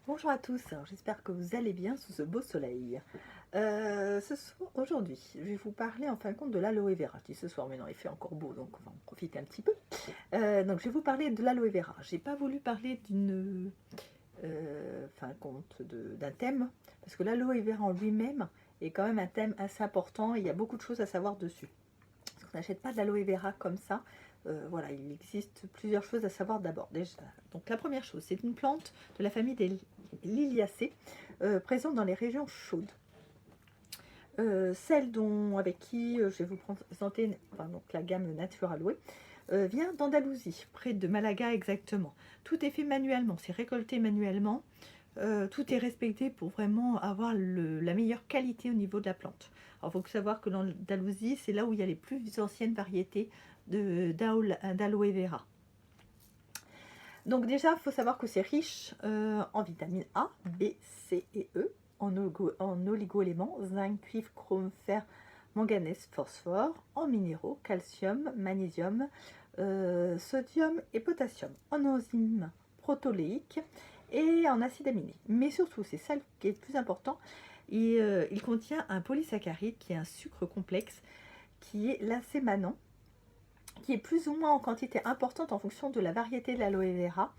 Bonjour à tous, j'espère que vous allez bien sous ce beau soleil. Aujourd'hui, je vais vous parler en fin de compte de l'aloe vera. Je dis ce soir, mais non, il fait encore beau, donc on va en profiter un petit peu. Donc je vais vous parler de l'aloe vera. J'ai pas voulu parler d'un thème, parce que l'aloe vera en lui-même est quand même un thème assez important et il y a beaucoup de choses à savoir dessus. Parce qu'on n'achète pas de l'aloe vera comme ça. Voilà, il existe plusieurs choses à savoir d'abord. Déjà, donc la première chose, c'est une plante de la famille des Liliacées, présente dans les régions chaudes. Avec qui je vais vous présenter donc la gamme Nature Aloe, vient d'Andalousie, près de Malaga exactement. Tout est fait manuellement, c'est récolté manuellement. Tout est respecté pour vraiment avoir la meilleure qualité au niveau de la plante. Alors, il faut savoir que l'Andalousie, c'est là où il y a les plus anciennes variétés d'aloe vera. Donc déjà, il faut savoir que c'est riche en vitamines A, B, C et E, en oligo-éléments, zinc, cuivre, chrome, fer, manganèse, phosphore, en minéraux, calcium, magnésium, sodium et potassium, en enzymes protéoléiques et en acides aminés. Mais surtout, c'est ça qui est le plus important, il contient un polysaccharide qui est un sucre complexe qui est l'acémanon, qui est plus ou moins en quantité importante en fonction de la variété de l'aloe vera,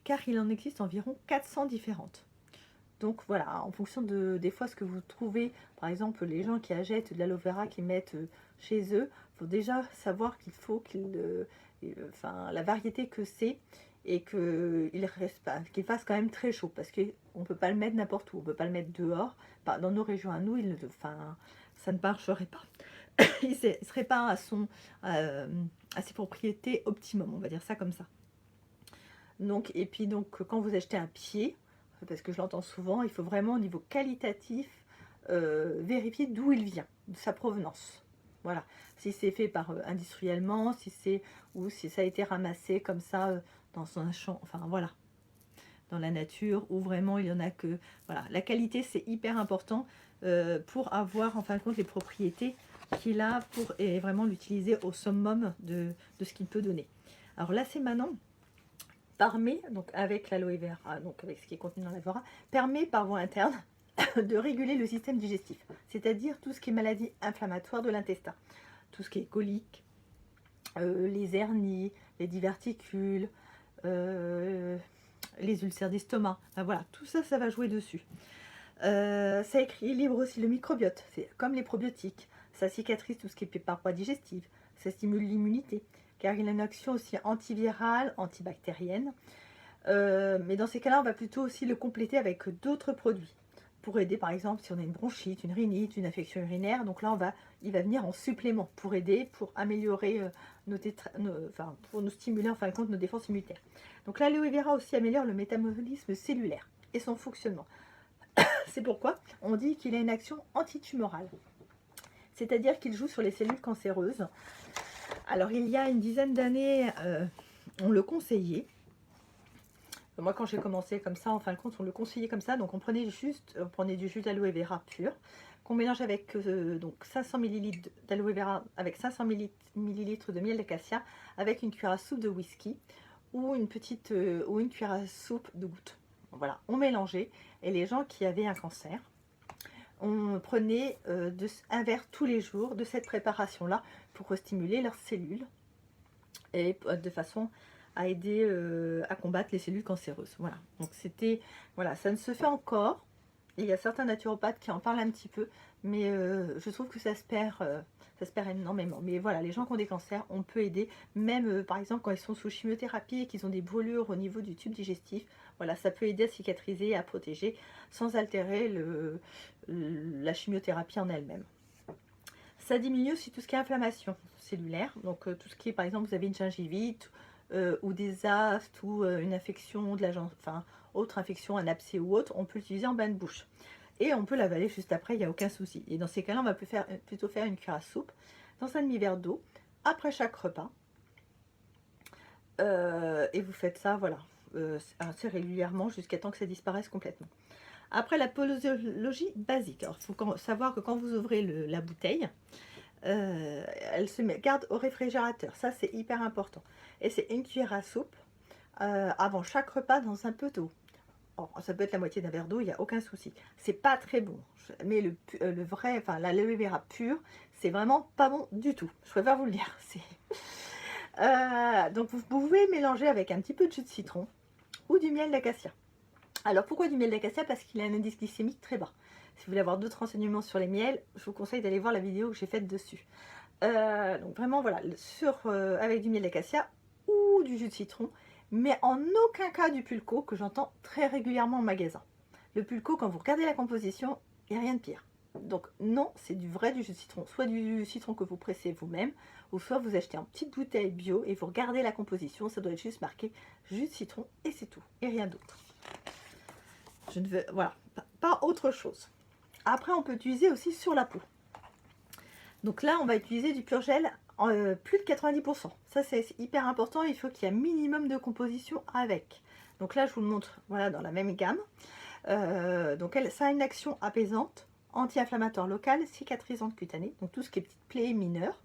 car il en existe environ 400 différentes. Donc voilà, en fonction de des fois ce que vous trouvez, par exemple les gens qui achètent de l'aloe vera qui mettent chez eux, il faut déjà savoir qu'il faut la variété que c'est et qu'il fasse quand même très chaud parce qu'on ne peut pas le mettre n'importe où, on ne peut pas le mettre dehors. Dans nos régions à nous, ça ne marcherait pas. Il ne serait pas à ses propriétés optimum, on va dire ça comme ça. Donc, et puis donc quand vous achetez un pied, parce que je l'entends souvent, il faut vraiment au niveau qualitatif vérifier d'où il vient, de sa provenance. Voilà, si c'est fait par industriellement, si ça a été ramassé comme ça dans un champ, enfin voilà, dans la nature, où vraiment il y en a que... Voilà, la qualité c'est hyper important pour avoir en fin de compte les propriétés qu'il a et vraiment l'utiliser au summum de ce qu'il peut donner. Alors là c'est maintenant permet, donc avec l'aloe vera, donc avec ce qui est contenu dans l'aloe vera, permet par voie interne de réguler le système digestif, c'est-à-dire tout ce qui est maladie inflammatoire de l'intestin, tout ce qui est colique, les hernies, les diverticules, les ulcères d'estomac, enfin, voilà, tout ça, ça va jouer dessus. Ça équilibre aussi le microbiote, c'est comme les probiotiques, ça cicatrise tout ce qui est paroi digestive, ça stimule l'immunité, car il a une action aussi antivirale, antibactérienne. Mais dans ces cas-là, on va plutôt aussi le compléter avec d'autres produits pour aider, par exemple, si on a une bronchite, une rhinite, une infection urinaire. Donc là, il va venir en supplément pour aider, pour améliorer pour nous stimuler en fin de compte nos défenses immunitaires. Donc l'aloe vera aussi améliore le métabolisme cellulaire et son fonctionnement. C'est pourquoi on dit qu'il a une action antitumorale, c'est-à-dire qu'il joue sur les cellules cancéreuses. Alors il y a une dizaine d'années, on le conseillait. Moi, quand j'ai commencé comme ça, en fin de compte, on le conseillait comme ça. Donc, on prenait du jus d'aloe vera pur, qu'on mélange avec donc 500 ml d'aloe vera, avec 500 ml de miel d'acacia, avec une cuillère à soupe de whisky ou une cuillère à soupe de goutte. Voilà, on mélangeait. Et les gens qui avaient un cancer, on prenait un verre tous les jours de cette préparation-là pour stimuler leurs cellules et de façon à aider à combattre les cellules cancéreuses. Voilà, donc voilà, ça ne se fait encore. Il y a certains naturopathes qui en parlent un petit peu, mais je trouve que ça se perd énormément. Mais voilà, les gens qui ont des cancers, on peut aider, même par exemple quand ils sont sous chimiothérapie et qu'ils ont des brûlures au niveau du tube digestif. Voilà, ça peut aider à cicatriser, à protéger, sans altérer la chimiothérapie en elle-même. Ça diminue aussi tout ce qui est inflammation cellulaire, donc tout ce qui est, par exemple, vous avez une gingivite ou des aftes ou une infection de la enfin autre infection, un abcès ou autre, on peut l'utiliser en bain de bouche. Et on peut l'avaler juste après, il n'y a aucun souci. Et dans ces cas-là, on va plutôt faire une cuillère à soupe dans un demi-verre d'eau après chaque repas. Et vous faites ça, voilà, assez régulièrement jusqu'à temps que ça disparaisse complètement. Après, la posologie basique. Alors, il faut savoir que quand vous ouvrez la bouteille, elle se garde au réfrigérateur. Ça, c'est hyper important. Et c'est une cuillère à soupe avant chaque repas dans un peu d'eau. Alors, ça peut être la moitié d'un verre d'eau, il n'y a aucun souci. C'est pas très bon. Mais le vrai, enfin l'aloe vera pur, c'est vraiment pas bon du tout. Je préfère vous le dire. Donc vous pouvez mélanger avec un petit peu de jus de citron ou du miel d'acacia. Alors pourquoi du miel d'acacia? Parce qu'il a un indice glycémique très bas. Si vous voulez avoir d'autres renseignements sur les miels, je vous conseille d'aller voir la vidéo que j'ai faite dessus. Donc vraiment voilà, avec du miel d'acacia ou du jus de citron, mais en aucun cas du pulco que j'entends très régulièrement en magasin. Le pulco, quand vous regardez la composition, il n'y a rien de pire. Donc non, c'est du jus de citron, soit du citron que vous pressez vous-même, ou soit vous achetez en petite bouteille bio et vous regardez la composition, ça doit être juste marqué jus de citron et c'est tout, et rien d'autre. Je ne veux, voilà, pas autre chose. Après, on peut utiliser aussi sur la peau. Donc là, on va utiliser du pur gel plus de 90%. Ça, c'est hyper important. Il faut qu'il y ait un minimum de composition avec. Donc là, je vous le montre voilà, dans la même gamme. Donc ça a une action apaisante, anti-inflammatoire locale, cicatrisante cutanée. Donc tout ce qui est petites plaies mineures,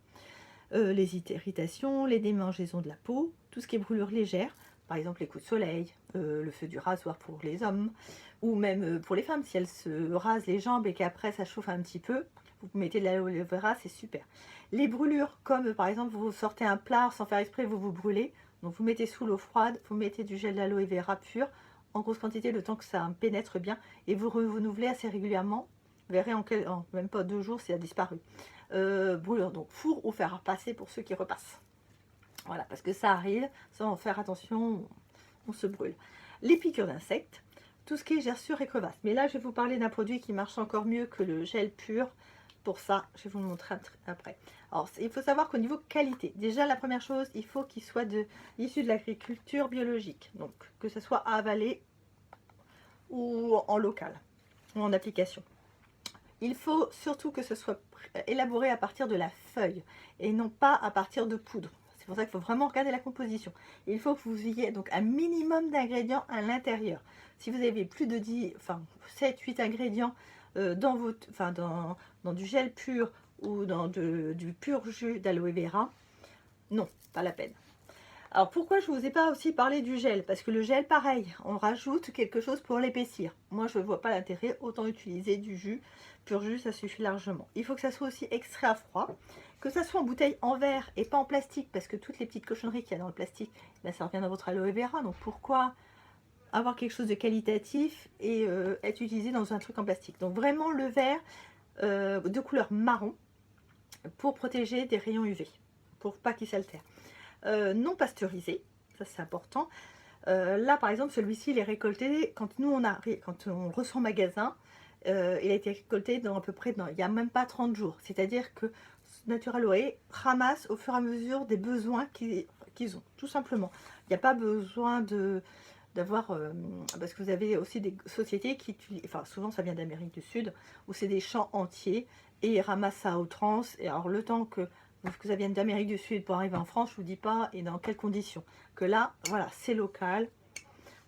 les irritations, les démangeaisons de la peau, tout ce qui est brûlure légère. Par exemple, les coups de soleil, le feu du rasoir pour les hommes, ou même pour les femmes, si elles se rasent les jambes et qu'après ça chauffe un petit peu, vous mettez de l'aloe vera, c'est super. Les brûlures, comme par exemple vous sortez un plat sans faire exprès, vous vous brûlez, donc vous mettez sous l'eau froide, vous mettez du gel d'aloe vera pur, en grosse quantité, le temps que ça pénètre bien, et vous renouvelez assez régulièrement. Vous verrez en même pas 2 jours, ça a disparu. Brûlure, donc four ou fer à repasser pour ceux qui repassent. Voilà, parce que ça arrive, sans faire attention, on se brûle. Les piqûres d'insectes, tout ce qui est gerçures et crevasses. Mais là, je vais vous parler d'un produit qui marche encore mieux que le gel pur. Pour ça, je vais vous le montrer après. Alors, il faut savoir qu'au niveau qualité, déjà la première chose, il faut qu'il soit issu de l'agriculture biologique. Donc, que ce soit à avaler ou en local, ou en application. Il faut surtout que ce soit élaboré à partir de la feuille et non pas à partir de poudre. C'est pour ça qu'il faut vraiment regarder la composition. Il faut que vous ayez donc un minimum d'ingrédients à l'intérieur. Si vous avez plus de 7-8 ingrédients dans du gel pur ou dans du pur jus d'aloe vera, non, pas la peine. Alors pourquoi je ne vous ai pas aussi parlé du gel? Parce que le gel, pareil, on rajoute quelque chose pour l'épaissir. Moi, je ne vois pas l'intérêt, autant utiliser du jus. Pur jus, ça suffit largement. Il faut que ça soit aussi extrait à froid, que ça soit en bouteille en verre et pas en plastique, parce que toutes les petites cochonneries qu'il y a dans le plastique, ben, ça revient dans votre aloe vera. Donc pourquoi avoir quelque chose de qualitatif et être utilisé dans un truc en plastique? Donc vraiment le verre de couleur marron pour protéger des rayons UV, pour pas qu'ils s'altèrent. Non pasteurisé, ça c'est important. Là par exemple celui-ci il est récolté quand on reçoit en magasin, il a été récolté dans à peu près, il n'y a même pas 30 jours. C'est-à-dire que Naturaloe ramasse au fur et à mesure des besoins qu'ils ont, tout simplement. Il n'y a pas besoin d'avoir, parce que vous avez aussi des sociétés qui utilisent, enfin souvent ça vient d'Amérique du Sud, où c'est des champs entiers et ils ramassent ça à outrance. Et alors le temps que ça vienne d'Amérique du Sud pour arriver en France, je vous dis pas et dans quelles conditions. Que là, voilà, c'est local.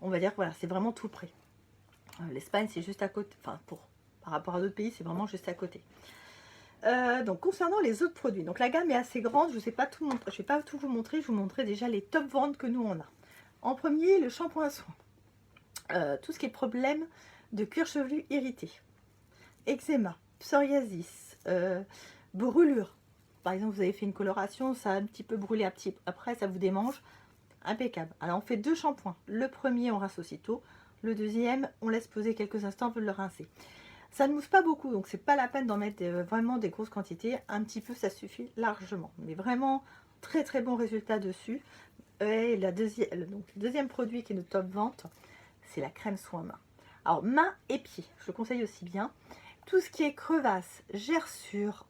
On va dire voilà, c'est vraiment tout près. L'Espagne, c'est juste à côté. Enfin, par rapport à d'autres pays, c'est vraiment juste à côté. Donc, concernant les autres produits, donc la gamme est assez grande. Je ne vais pas tout montrer. Je vais pas tout vous montrer. Je vous montrerai déjà les top ventes que nous on a. En premier, le shampoing à soin. Tout ce qui est problème de cuir chevelu irrité, eczéma, psoriasis, brûlure. Par exemple, vous avez fait une coloration, ça a un petit peu brûlé après, ça vous démange. Impeccable. Alors, on fait 2 shampoings. Le premier, on rince aussitôt. Le deuxième, on laisse poser quelques instants avant de le rincer. Ça ne mousse pas beaucoup, donc c'est pas la peine d'en mettre vraiment des grosses quantités. Un petit peu, ça suffit largement. Mais vraiment, très très bon résultat dessus. Et le deuxième produit qui est notre top vente, c'est la crème soin main. Alors, mains et pieds, je le conseille aussi bien. Tout ce qui est crevasse, gerçures,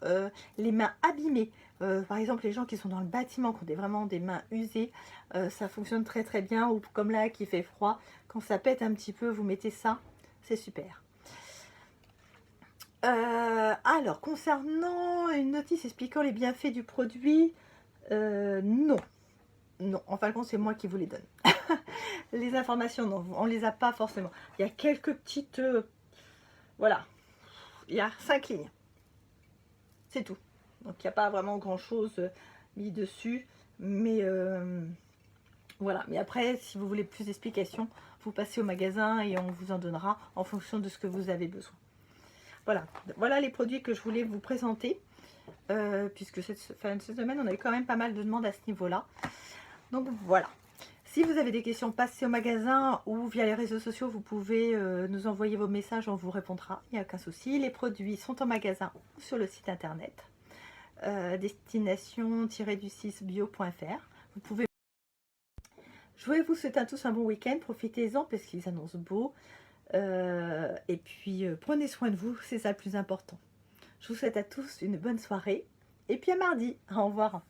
les mains abîmées, par exemple les gens qui sont dans le bâtiment, qui ont vraiment des mains usées, ça fonctionne très très bien. Ou comme là qui fait froid, quand ça pète un petit peu, vous mettez ça, c'est super. Alors, concernant une notice expliquant les bienfaits du produit, non. Non, en fin de compte, c'est moi qui vous les donne. Les informations, non, on ne les a pas forcément. Il y a quelques petites... voilà. Il y a 5 lignes. C'est tout. Donc, il n'y a pas vraiment grand-chose mis dessus. Mais voilà. Mais après, si vous voulez plus d'explications, vous passez au magasin et on vous en donnera en fonction de ce que vous avez besoin. Voilà, voilà les produits que je voulais vous présenter, puisque cette semaine, on a eu quand même pas mal de demandes à ce niveau-là. Donc voilà. Si vous avez des questions, passez au magasin ou via les réseaux sociaux, vous pouvez nous envoyer vos messages, on vous répondra, il n'y a aucun souci. Les produits sont en magasin ou sur le site internet destination-du6bio.fr. Vous pouvez. Je vais vous souhaiter à tous un bon week-end, profitez-en parce qu'ils annoncent beau. Et puis prenez soin de vous, c'est ça le plus important. Je vous souhaite à tous une bonne soirée et puis à mardi. Au revoir.